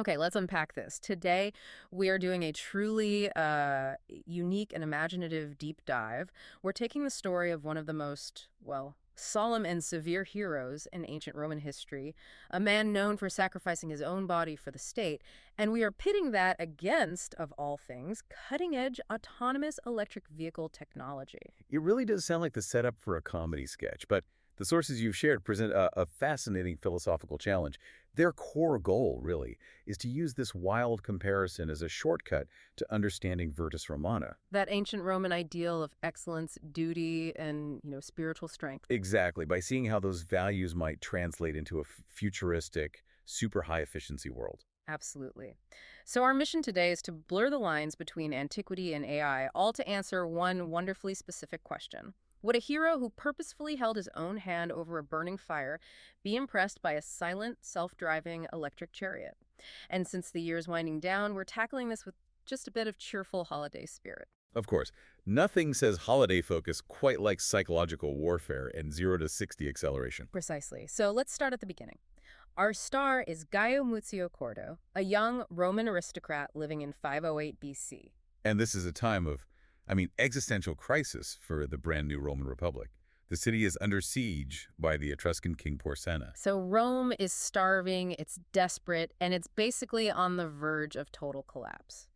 Okay, let's unpack this. Today, we are doing a truly unique and imaginative deep dive. We're taking the story of one of the most, well, solemn and severe heroes in ancient Roman history, a man known for sacrificing his own body for the state, and we are pitting that against, of all things, cutting-edge autonomous electric vehicle technology. It really does sound like the setup for a comedy sketch, but the sources you've shared present a fascinating philosophical challenge. Their core goal, really, is to use this wild comparison as a shortcut to understanding Virtus Romana. That ancient Roman ideal of excellence, duty, and, spiritual strength. Exactly, by seeing how those values might translate into a futuristic, super high-efficiency world. Absolutely. So our mission today is to blur the lines between antiquity and AI, all to answer one wonderfully specific question. Would a hero who purposefully held his own hand over a burning fire be impressed by a silent, self-driving electric chariot? And since the year's winding down, we're tackling this with just a bit of cheerful holiday spirit. Of course, nothing says holiday focus quite like psychological warfare and 0 to 60 acceleration. Precisely. So let's start at the beginning. Our star is Gaio Muzio Cordo, a young Roman aristocrat living in 508 BC. And this is a time of, existential crisis for the brand new Roman Republic. The city is under siege by the Etruscan king Porsenna. So Rome is starving, it's desperate, and it's basically on the verge of total collapse.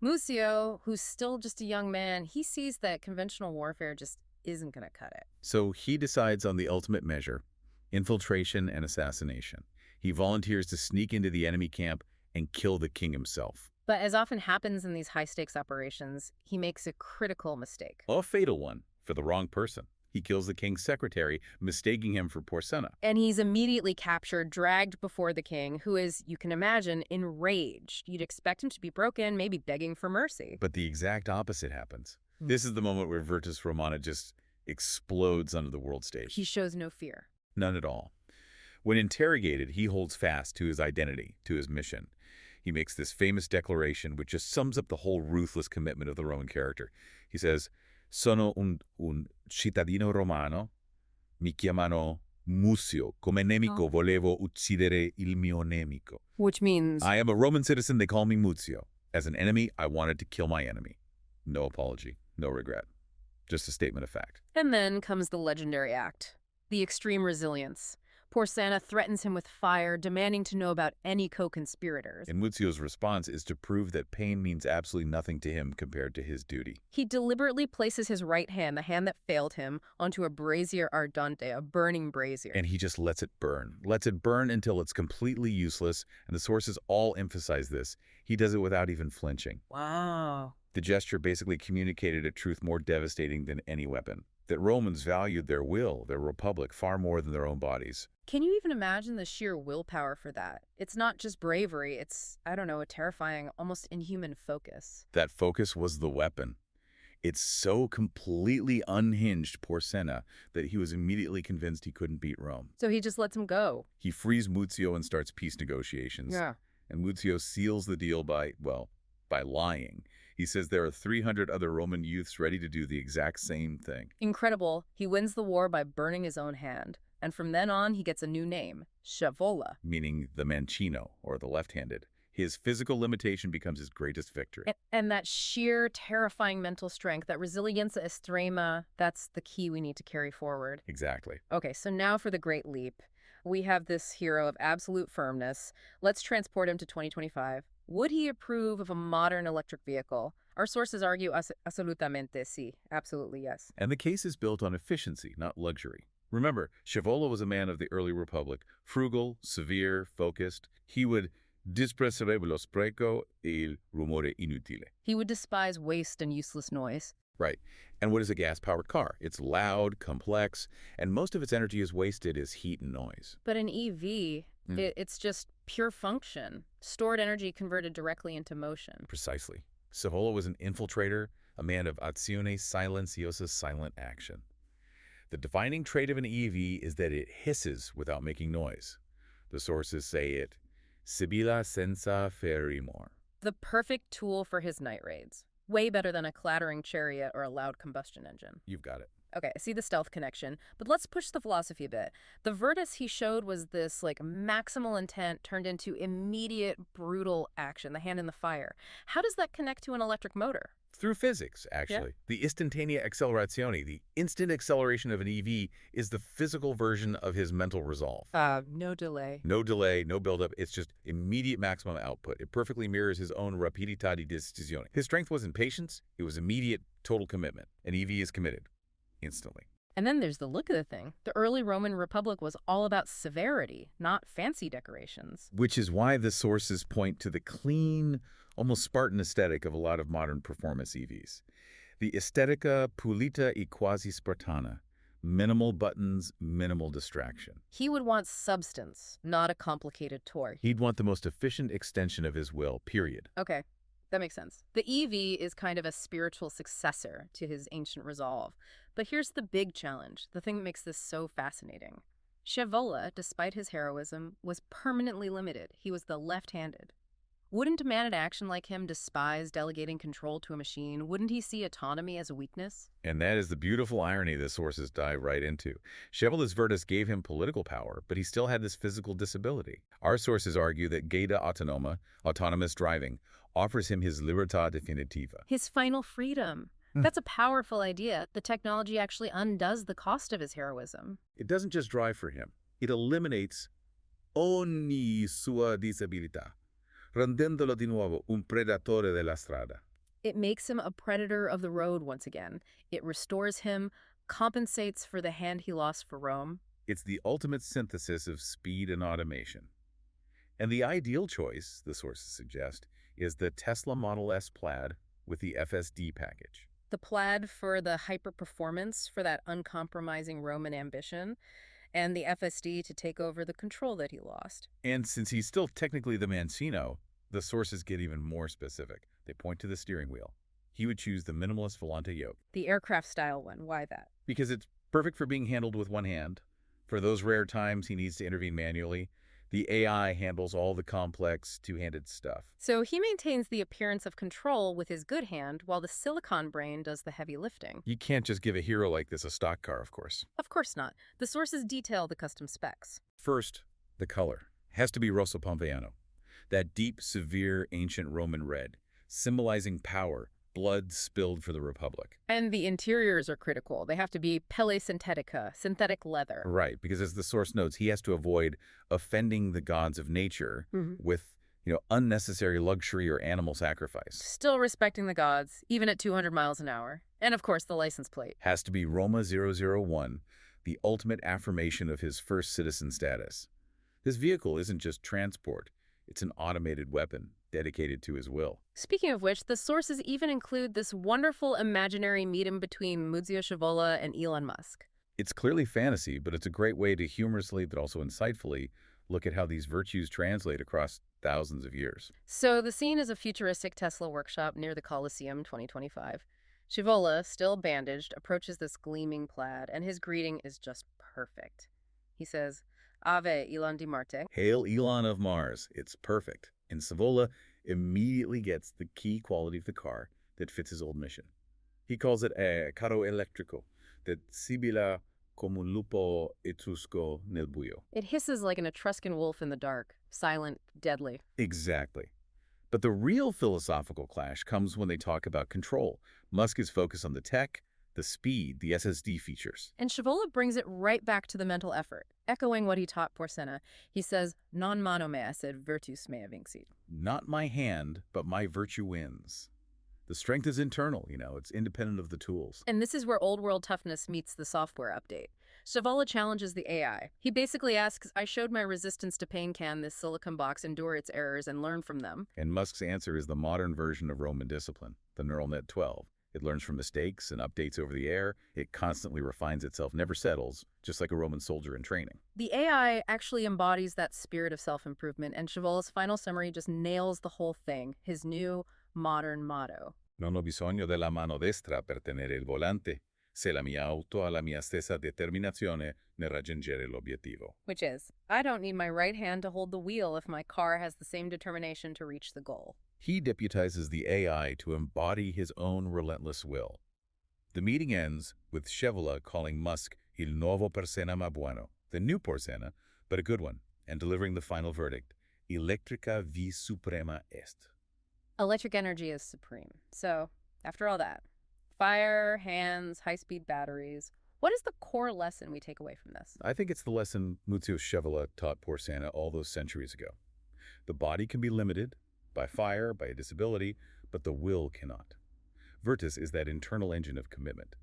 Muzio, who's still just a young man, he sees that conventional warfare just isn't going to cut it. So he decides on the ultimate measure, infiltration and assassination. He volunteers to sneak into the enemy camp and kill the king himself. But as often happens in these high-stakes operations, he makes a critical mistake. A fatal one for the wrong person. He kills the king's secretary, mistaking him for Porsenna. And he's immediately captured, dragged before the king, who is, you can imagine, enraged. You'd expect him to be broken, maybe begging for mercy. But the exact opposite happens. This is the moment where Virtus Romana just explodes onto the world stage. He shows no fear. None at all. When interrogated, he holds fast to his identity, to his mission. He makes this famous declaration which just sums up the whole ruthless commitment of the Roman character. He says, Sono un cittadino romano, mi chiamano Muzio, come nemico volevo uccidere il mio nemico. Which means? I am a Roman citizen, they call me Muzio. As an enemy, I wanted to kill my enemy. No apology, no regret. Just a statement of fact. And then comes the legendary act, the extreme resilience. Porsenna threatens him with fire, demanding to know about any co-conspirators. And Muzio's response is to prove that pain means absolutely nothing to him compared to his duty. He deliberately places his right hand, the hand that failed him, onto a brazier ardente, a burning brazier. And he just lets it burn. Lets it burn until it's completely useless, and the sources all emphasize this. He does it without even flinching. Wow. The gesture basically communicated a truth more devastating than any weapon. That Romans valued their will, their republic, far more than their own bodies. Can you even imagine the sheer willpower for that? It's not just bravery, it's, a terrifying, almost inhuman focus. That focus was the weapon. It so completely unhinged Porsenna that he was immediately convinced he couldn't beat Rome. So he just lets him go. He frees Muzio and starts peace negotiations. Yeah. And Muzio seals the deal by lying. He says there are 300 other Roman youths ready to do the exact same thing. Incredible. He wins the war by burning his own hand. And from then on, he gets a new name, Scaevola. Meaning the mancino, or the left-handed. His physical limitation becomes his greatest victory. And that sheer, terrifying mental strength, that resilienza estrema, that's the key we need to carry forward. Exactly. Okay, so now for the great leap. We have this hero of absolute firmness. Let's transport him to 2025. Would he approve of a modern electric vehicle? Our sources argue absolutamente sí. Absolutely, yes. And the case is built on efficiency, not luxury. Remember, Scevola was a man of the early republic, frugal, severe, focused. He would disprezare lo spreco e il rumore inutile. He would despise waste and useless noise. Right. And what is a gas-powered car? It's loud, complex, and most of its energy is wasted as heat and noise. But an EV, it's just pure function, stored energy converted directly into motion. Precisely. Scevola was an infiltrator, a man of azione silenziosa, silent action. The defining trait of an EV is that it hisses without making noise. The sources say it sibila senza fare rumor. The perfect tool for his night raids. Way better than a clattering chariot or a loud combustion engine. You've got it. Okay, I see the stealth connection, but let's push the philosophy a bit. The Virtus he showed was this, like, maximal intent turned into immediate, brutal action, the hand in the fire. How does that connect to an electric motor? Through physics, Yeah. actually. The istantanea accelerazione, the instant acceleration of an EV, is the physical version of his mental resolve. No delay. No delay, no buildup. It's just immediate maximum output. It perfectly mirrors his own rapidità di decisione. His strength wasn't patience. It was immediate, total commitment. An EV is committed instantly. And then there's the look of the thing. The early Roman Republic was all about severity, not fancy decorations. Which is why the sources point to the clean, almost Spartan aesthetic of a lot of modern performance EVs. The estetica pulita e quasi spartana. Minimal buttons, minimal distraction. He would want substance, not a complicated toy. He'd want the most efficient extension of his will, period. Okay, that makes sense. The EV is kind of a spiritual successor to his ancient resolve. But here's the big challenge, the thing that makes this so fascinating. Scevola, despite his heroism, was permanently limited. He was the left-handed. Wouldn't a man in action like him despise delegating control to a machine? Wouldn't he see autonomy as a weakness? And that is the beautiful irony the sources dive right into. Scevola's Virtus gave him political power, but he still had this physical disability. Our sources argue that guida autonoma, autonomous driving, offers him his libertà definitiva. His final freedom. That's a powerful idea. The technology actually undoes the cost of his heroism. It doesn't just drive for him. It eliminates ogni sua disabilità, rendendolo di nuovo un predatore della strada. It makes him a predator of the road once again. It restores him, compensates for the hand he lost for Rome. It's the ultimate synthesis of speed and automation. And the ideal choice, the sources suggest, is the Tesla Model S Plaid with the FSD package. The Plaid for the hyper-performance, for that uncompromising Roman ambition, and the FSD to take over the control that he lost. And since he's still technically the Mancino, the sources get even more specific. They point to the steering wheel. He would choose the minimalist Volante yoke. The aircraft-style one, why that? Because it's perfect for being handled with one hand. For those rare times he needs to intervene manually, the AI handles all the complex, two-handed stuff. So he maintains the appearance of control with his good hand, while the silicon brain does the heavy lifting. You can't just give a hero like this a stock car, of course. Of course not. The sources detail the custom specs. First, the color. Has to be Rosso Pompeiano. That deep, severe, ancient Roman red, symbolizing power, blood spilled for the Republic. And the interiors are critical. They have to be pelle synthetica, synthetic leather. Right, because as the source notes, he has to avoid offending the gods of nature with, unnecessary luxury or animal sacrifice. Still respecting the gods, even at 200 miles an hour. And of course, the license plate. Has to be Roma 001, the ultimate affirmation of his first citizen status. This vehicle isn't just transport. It's an automated weapon dedicated to his will. Speaking of which, the sources even include this wonderful imaginary meeting between Muzio Scevola and Elon Musk. It's clearly fantasy, but it's a great way to humorously, but also insightfully, look at how these virtues translate across thousands of years. So the scene is a futuristic Tesla workshop near the Colosseum 2025. Scevola, still bandaged, approaches this gleaming Plaid, and his greeting is just perfect. He says, Ave, Elon di Marte. Hail Elon of Mars. It's perfect. And Scevola immediately gets the key quality of the car that fits his old mission. He calls it a carro elettrico that sibila come un lupo etrusco nel buio. It hisses like an Etruscan wolf in the dark, silent, deadly. Exactly. But the real philosophical clash comes when they talk about control. Musk is focused on the tech, the speed, the SSD features. And Scevola brings it right back to the mental effort, echoing what he taught Porcena. He says, non mano mea sed virtus mea vincit. Not my hand, but my virtue wins. The strength is internal, it's independent of the tools. And this is where old world toughness meets the software update. Scevola challenges the AI. He basically asks, I showed my resistance to pain. Can this silicon box endure its errors and learn from them? And Musk's answer is the modern version of Roman discipline, the neural net 12. It learns from mistakes and updates over the air. It constantly refines itself, never settles, just like a Roman soldier in training. The AI actually embodies that spirit of self-improvement, and Scevola's final summary just nails the whole thing, his new modern motto. Non ho bisogno della mano destra per tenere il volante, se la mia auto ha la mia stessa determinazione nel raggiungere l'obiettivo. Which is, I don't need my right hand to hold the wheel if my car has the same determination to reach the goal. He deputizes the AI to embody his own relentless will. The meeting ends with Scevola calling Musk il nuovo persona ma bueno, the new persona, but a good one, and delivering the final verdict, electrica vis suprema est. Electric energy is supreme. So, after all that, fire, hands, high-speed batteries, what is the core lesson we take away from this? I think it's the lesson Muzio Scevola taught Porsena all those centuries ago. The body can be limited by fire, by a disability, but the will cannot. Virtus is that internal engine of commitment.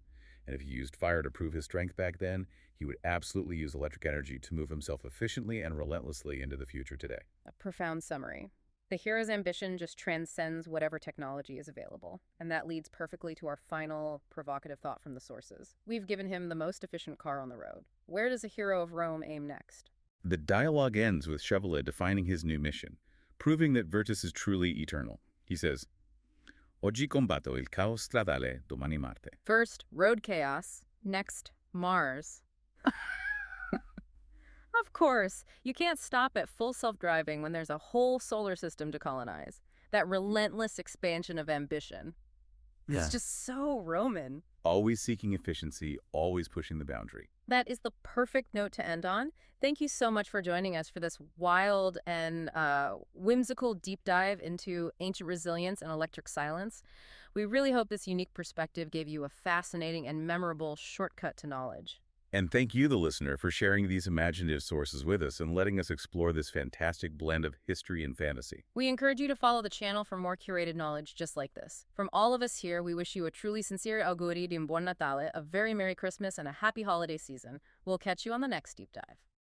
And if he used fire to prove his strength back then, he would absolutely use electric energy to move himself efficiently and relentlessly into the future today. A profound summary. The hero's ambition just transcends whatever technology is available, and that leads perfectly to our final provocative thought from the sources. We've given him the most efficient car on the road. Where does a hero of Rome aim next? The dialogue ends with Scevola defining his new mission, proving that Virtus is truly eternal. He says, Oggi combatto il caos stradale, domani Marte. First, road chaos. Next, Mars. Of course, you can't stop at full self-driving when there's a whole solar system to colonize. That relentless expansion of ambition. It's just so Roman. Always seeking efficiency, always pushing the boundary. That is the perfect note to end on. Thank you so much for joining us for this wild and whimsical deep dive into ancient resilience and electric silence. We really hope this unique perspective gave you a fascinating and memorable shortcut to knowledge. And thank you, the listener, for sharing these imaginative sources with us and letting us explore this fantastic blend of history and fantasy. We encourage you to follow the channel for more curated knowledge just like this. From all of us here, we wish you a truly sincere auguri di un buon Natale, a very Merry Christmas, and a happy holiday season. We'll catch you on the next deep dive.